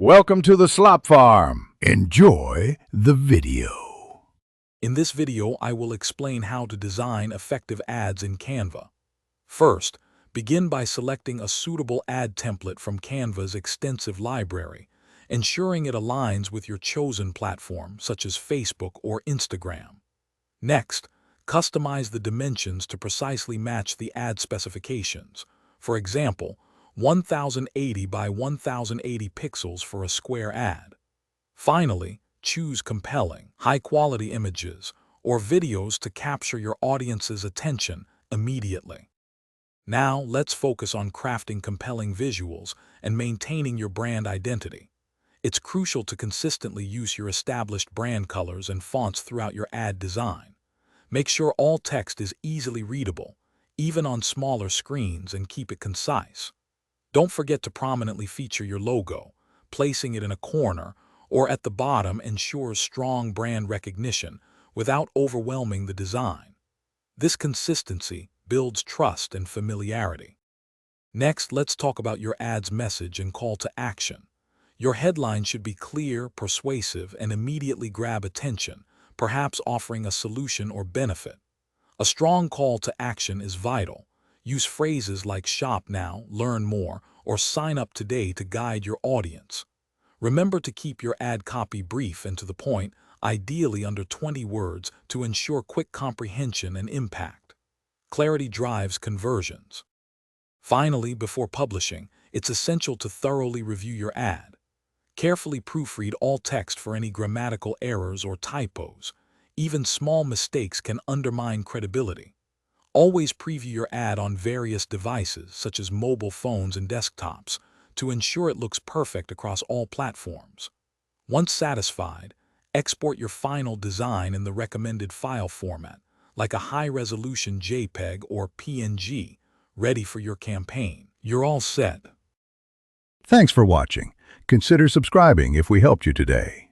Welcome to the Slop Farm. Enjoy the video. In this video, I will explain how to design effective ads in Canva. First, begin by selecting a suitable ad template from Canva's extensive library, ensuring it aligns with your chosen platform, such as Facebook or Instagram. Next, customize the dimensions to precisely match the ad specifications. For example, 1080 by 1080 pixels for a square ad. Finally, choose compelling, high-quality images or videos to capture your audience's attention immediately. Now, let's focus on crafting compelling visuals and maintaining your brand identity. It's crucial to consistently use your established brand colors and fonts throughout your ad design. Make sure all text is easily readable, even on smaller screens, and keep it concise. Don't forget to prominently feature your logo. Placing it in a corner or at the bottom ensures strong brand recognition without overwhelming the design. This consistency builds trust and familiarity. Next, let's talk about your ad's message and call to action. Your headline should be clear, persuasive, and immediately grab attention, perhaps offering a solution or benefit. A strong call to action is vital. Use phrases like "shop now," "learn more," or "sign up today" to guide your audience. Remember to keep your ad copy brief and to the point, ideally under 20 words, to ensure quick comprehension and impact. Clarity drives conversions. Finally, before publishing, it's essential to thoroughly review your ad. Carefully proofread all text for any grammatical errors or typos. Even small mistakes can undermine credibility. Always preview your ad on various devices, such as mobile phones and desktops, to ensure it looks perfect across all platforms. Once satisfied, export your final design in the recommended file format, like a high-resolution JPEG or PNG, ready for your campaign. You're all set. Thanks for watching. Consider subscribing if we helped you today.